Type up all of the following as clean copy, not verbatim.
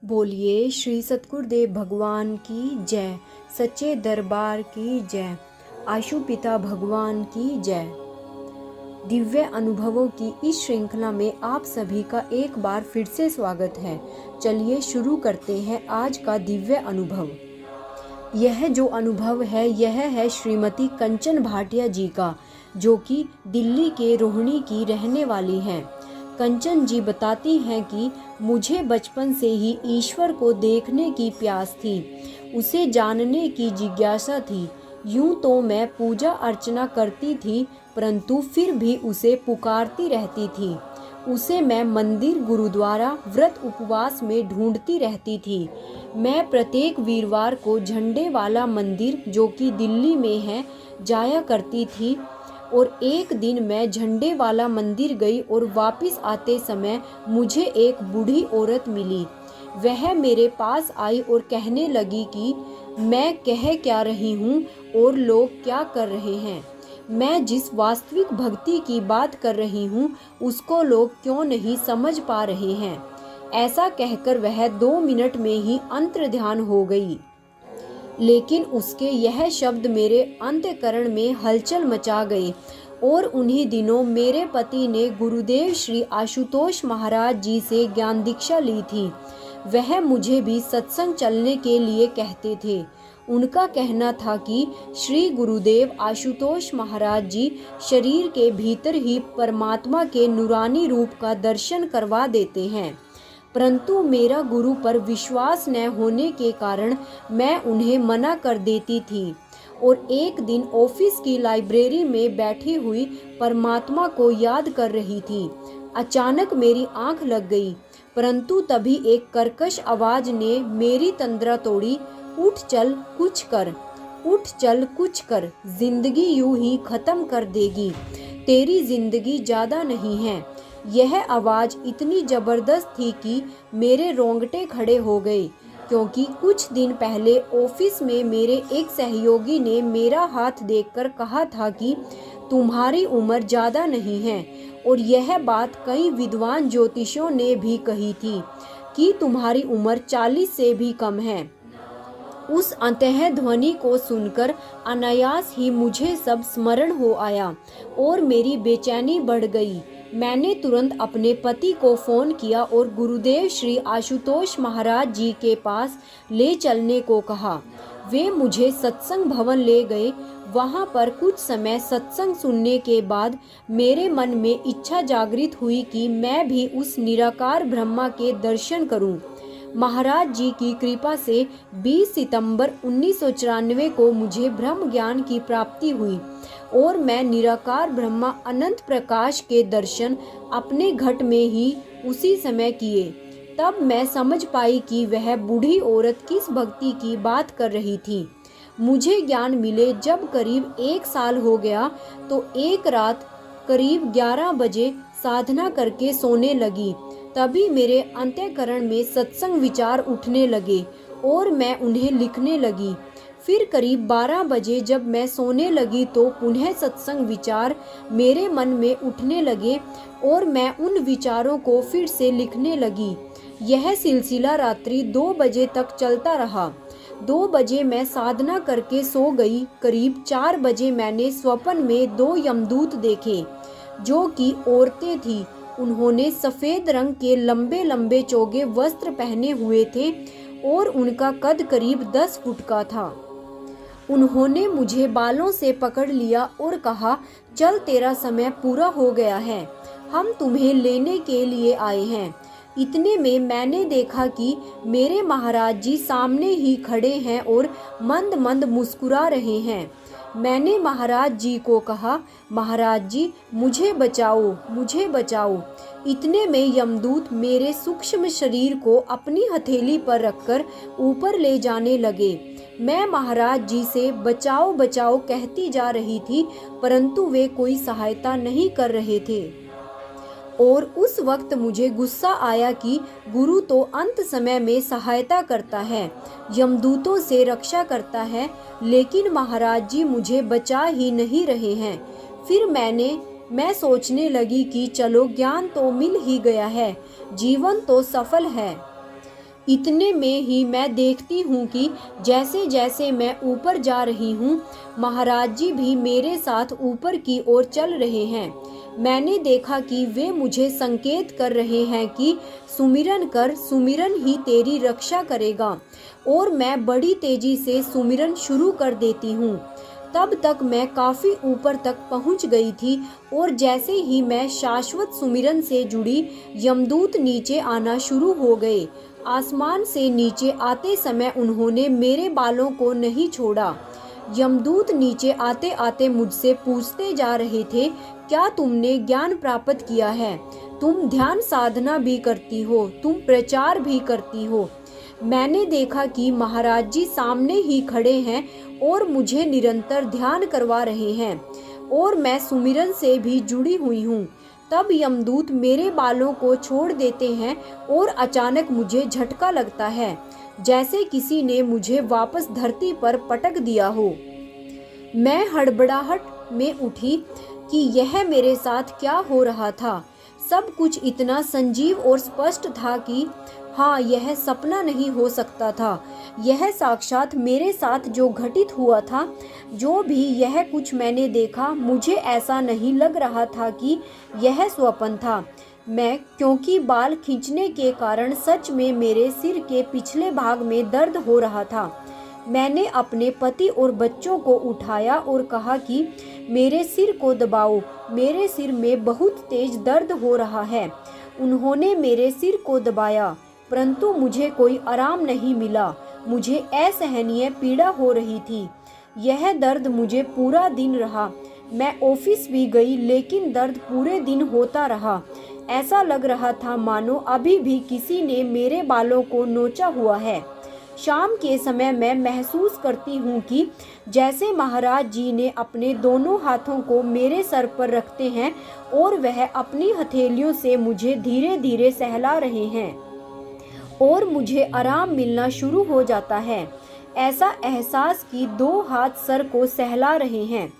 बोलिए श्री सतगुरुदेव भगवान की जय। सच्चे दरबार की जय। आशु पिता भगवान की जय। दिव्य अनुभवों की इस श्रृंखला में आप सभी का एक बार फिर से स्वागत है। चलिए शुरू करते हैं आज का दिव्य अनुभव। यह जो अनुभव है यह है श्रीमती कंचन भाटिया जी का, जो कि दिल्ली के रोहिणी की रहने वाली हैं। कंचन जी बताती हैं कि मुझे बचपन से ही ईश्वर को देखने की प्यास थी, उसे जानने की जिज्ञासा थी। यूं तो मैं पूजा अर्चना करती थी, परंतु फिर भी उसे पुकारती रहती थी। उसे मैं मंदिर, गुरुद्वारा, व्रत उपवास में ढूंढती रहती थी। मैं प्रत्येक वीरवार को झंडे वाला मंदिर, जो कि दिल्ली में है, जाया करती थी। और एक दिन मैं झंडे वाला मंदिर गई और वापस आते समय मुझे एक बूढ़ी औरत मिली। वह मेरे पास आई और कहने लगी कि मैं कह क्या रही हूँ और लोग क्या कर रहे हैं। मैं जिस वास्तविक भक्ति की बात कर रही हूँ उसको लोग क्यों नहीं समझ पा रहे हैं। ऐसा कहकर वह 2 मिनट में ही अंतर्ध्यान हो गई। लेकिन उसके यह शब्द मेरे अंतःकरण में हलचल मचा गए। और उन्हीं दिनों मेरे पति ने गुरुदेव श्री आशुतोष महाराज जी से ज्ञान दीक्षा ली थी। वह मुझे भी सत्संग चलने के लिए कहते थे। उनका कहना था कि श्री गुरुदेव आशुतोष महाराज जी शरीर के भीतर ही परमात्मा के नूरानी रूप का दर्शन करवा देते हैं। परंतु मेरा गुरु पर विश्वास न होने के कारण मैं उन्हें मना कर देती थी। और एक दिन ऑफिस की लाइब्रेरी में बैठी हुई परमात्मा को याद कर रही थी। अचानक मेरी आंख लग गई, परंतु तभी एक कर्कश आवाज ने मेरी तंद्रा तोड़ी। उठ चल कुछ कर, उठ चल कुछ कर, जिंदगी यूं ही खत्म कर देगी, तेरी जिंदगी ज्यादा नहीं है। यह आवाज इतनी जबरदस्त थी कि मेरे रोंगटे खड़े हो गए, क्योंकि कुछ दिन पहले ऑफिस में मेरे एक सहयोगी ने मेरा हाथ देखकर कहा था कि तुम्हारी उम्र ज़्यादा नहीं है। और यह बात कई विद्वान ज्योतिषियों ने भी कही थी कि तुम्हारी उम्र 40 से भी कम है। उस अंतः ध्वनि को सुनकर अनायास ही मुझे सब स्मरण हो आया और मेरी बेचैनी बढ़ गई। मैंने तुरंत अपने पति को फोन किया और गुरुदेव श्री आशुतोष महाराज जी के पास ले चलने को कहा। वे मुझे सत्संग भवन ले गए। वहां पर कुछ समय सत्संग सुनने के बाद मेरे मन में इच्छा जागृत हुई कि मैं भी उस निराकार ब्रह्मा के दर्शन करूं। महाराज जी की कृपा से 20 सितंबर 1994 को मुझे ब्रह्म ज्ञान की प्राप्ति हुई और मैं निराकार ब्रह्मा अनंत प्रकाश के दर्शन अपने घट में ही उसी समय किए। तब मैं समझ पाई कि वह बूढ़ी औरत किस भक्ति की बात कर रही थी। मुझे ज्ञान मिले जब करीब 1 साल हो गया तो एक रात करीब 11 बजे साधना करके सोने लगी। तभी मेरे अंतःकरण में सत्संग विचार उठने लगे और मैं उन्हें लिखने लगी। फिर करीब 12 बजे जब मैं सोने लगी तो पुनः सत्संग विचार मेरे मन में उठने लगे और मैं उन विचारों को फिर से लिखने लगी। यह सिलसिला रात्रि 2 बजे तक चलता रहा। 2 बजे मैं साधना करके सो गई। करीब 4 बजे मैंने स्वप्न में 2 यमदूत देखे, जो कि औरतें थी। उन्होंने सफ़ेद रंग के लंबे लंबे चौगे वस्त्र पहने हुए थे और उनका कद करीब 10 फुट का था। उन्होंने मुझे बालों से पकड़ लिया और कहा, चल तेरा समय पूरा हो गया है, हम तुम्हें लेने के लिए आए हैं। इतने में मैंने देखा कि मेरे महाराज जी सामने ही खड़े हैं और मंद मंद मुस्कुरा रहे हैं। मैंने महाराज जी को कहा, महाराज जी मुझे बचाओ, मुझे बचाओ। इतने में यमदूत मेरे सूक्ष्म शरीर को अपनी हथेली पर रखकर ऊपर ले जाने लगे। मैं महाराज जी से बचाओ बचाओ कहती जा रही थी, परंतु वे कोई सहायता नहीं कर रहे थे। और उस वक्त मुझे गुस्सा आया कि गुरु तो अंत समय में सहायता करता है, यमदूतों से रक्षा करता है, लेकिन महाराज जी मुझे बचा ही नहीं रहे हैं। फिर मैं सोचने लगी कि चलो ज्ञान तो मिल ही गया है, जीवन तो सफल है। इतने में ही मैं देखती हूँ कि जैसे जैसे मैं ऊपर जा रही हूँ, महाराज जी भी मेरे साथ ऊपर की ओर चल रहे हैं। मैंने देखा कि वे मुझे संकेत कर रहे हैं कि सुमिरन कर, सुमिरन ही तेरी रक्षा करेगा। और मैं बड़ी तेजी से सुमिरन शुरू कर देती हूँ। तब तक मैं काफी ऊपर तक पहुंच गई थी और जैसे ही मैं शाश्वत सुमिरन से जुड़ी, यमदूत नीचे आना शुरू हो गए। आसमान से नीचे आते समय उन्होंने मेरे बालों को नहीं छोड़ा। यमदूत नीचे आते आते मुझसे पूछते जा रहे थे, क्या तुमने ज्ञान प्राप्त किया है? तुम ध्यान साधना भी करती हो, तुम प्रचार भी करती हो। मैंने देखा कि महाराज जी सामने ही खड़े हैं और मुझे निरंतर ध्यान करवा रहे हैं और मैं सुमिरन से भी जुड़ी हुई हूँ। तब यमदूत मेरे बालों को छोड़ देते हैं और अचानक मुझे झटका लगता है, जैसे किसी ने मुझे वापस धरती पर पटक दिया हो। मैं हड़बड़ाहट में उठी कि यह मेरे साथ क्या हो रहा था। सब कुछ इतना संजीव और स्पष्ट था कि हाँ, यह सपना नहीं हो सकता था। यह साक्षात मेरे साथ जो घटित हुआ था। जो भी यह कुछ मैंने देखा, मुझे ऐसा नहीं लग रहा था कि यह स्वप्न था। मैं क्योंकि बाल खींचने के कारण सच में मेरे सिर के पिछले भाग में दर्द हो रहा था। मैंने अपने पति और बच्चों को उठाया और कहा कि मेरे सिर को दबाओ, मेरे सिर में बहुत तेज दर्द हो रहा है। उन्होंने मेरे सिर को दबाया, परंतु मुझे कोई आराम नहीं मिला। मुझे असहनीय पीड़ा हो रही थी। यह दर्द मुझे पूरा दिन रहा। मैं ऑफिस भी गई, लेकिन दर्द पूरे दिन होता रहा। ऐसा लग रहा था मानो अभी भी किसी ने मेरे बालों को नोचा हुआ है। शाम के समय मैं महसूस करती हूँ कि जैसे महाराज जी ने अपने दोनों हाथों को मेरे सर पर रखते हैं और वह अपनी हथेलियों से मुझे धीरे धीरे सहला रहे हैं और मुझे आराम मिलना शुरू हो जाता है। ऐसा एहसास कि 2 हाथ सर को सहला रहे हैं।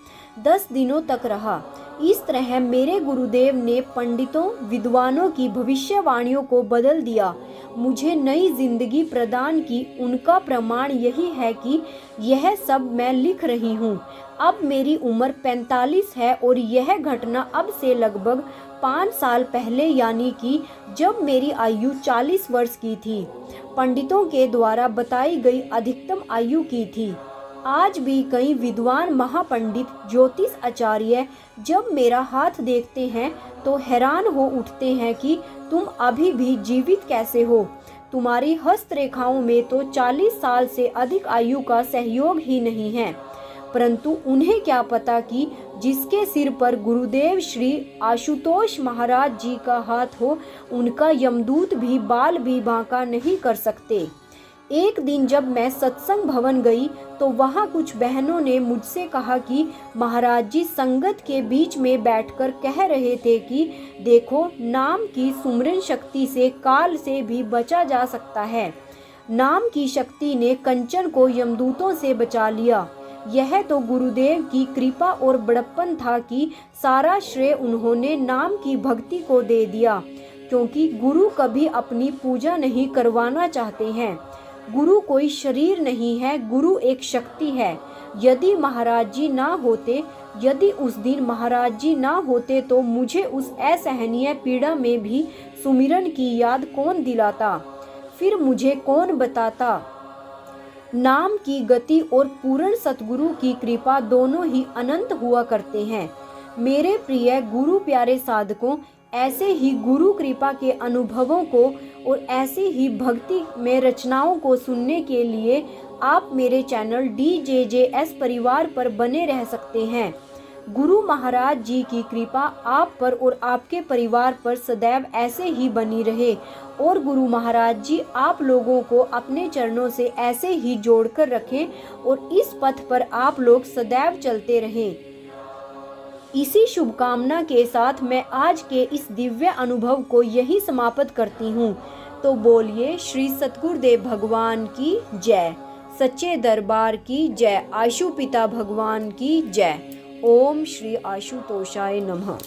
10 दिनों तक रहा। इस तरह मेरे गुरुदेव ने पंडितों, विद्वानों की भविष्यवाणियों को बदल दिया, मुझे नई जिंदगी प्रदान की। उनका प्रमाण यही है कि यह सब मैं लिख रही हूँ। अब मेरी उम्र 45 है और यह घटना अब से लगभग 5 साल पहले, यानी कि जब मेरी आयु 40 वर्ष की थी, पंडितों के द्वारा बताई गई अधिकतम आयु की थी। आज भी कई विद्वान महापंडित, ज्योतिष आचार्य जब मेरा हाथ देखते हैं तो हैरान हो उठते हैं कि तुम अभी भी जीवित कैसे हो। तुम्हारी हस्तरेखाओं में तो 40 साल से अधिक आयु का सहयोग ही नहीं है। परंतु उन्हें क्या पता कि जिसके सिर पर गुरुदेव श्री आशुतोष महाराज जी का हाथ हो, उनका यमदूत भी बाल भी बांका नहीं कर सकते। एक दिन जब मैं सत्संग भवन गई तो वहाँ कुछ बहनों ने मुझसे कहा कि महाराज जी संगत के बीच में बैठकर कह रहे थे कि देखो, नाम की सुमरन शक्ति से काल से भी बचा जा सकता है। नाम की शक्ति ने कंचन को यमदूतों से बचा लिया। यह तो गुरुदेव की कृपा और बड़प्पन था कि सारा श्रेय उन्होंने नाम की भक्ति को दे दिया, क्योंकि गुरु कभी अपनी पूजा नहीं करवाना चाहते हैं। गुरु कोई शरीर नहीं है, गुरु एक शक्ति है। यदि महाराज जी ना होते, यदि उस दिन महाराज जी ना होते तो मुझे उस असहनीय पीड़ा में भी सुमिरन की याद कौन दिलाता, फिर मुझे कौन बताता। नाम की गति और पूर्ण सतगुरु की कृपा दोनों ही अनंत हुआ करते हैं। मेरे प्रिय गुरु प्यारे साधकों, ऐसे ही गुरु कृपा के अनुभवों को और ऐसे ही भक्ति में रचनाओं को सुनने के लिए आप मेरे चैनल DJJS परिवार पर बने रह सकते हैं। गुरु महाराज जी की कृपा आप पर और आपके परिवार पर सदैव ऐसे ही बनी रहे और गुरु महाराज जी आप लोगों को अपने चरणों से ऐसे ही जोड़कर रखें और इस पथ पर आप लोग सदैव चलते रहें। इसी शुभकामना के साथ मैं आज के इस दिव्य अनुभव को यही समाप्त करती हूँ। तो बोलिए श्री सतगुरुदेव भगवान की जय, सच्चे दरबार की जय, आशु पिता भगवान की जय। ओम श्री आशुतोषाय नमः।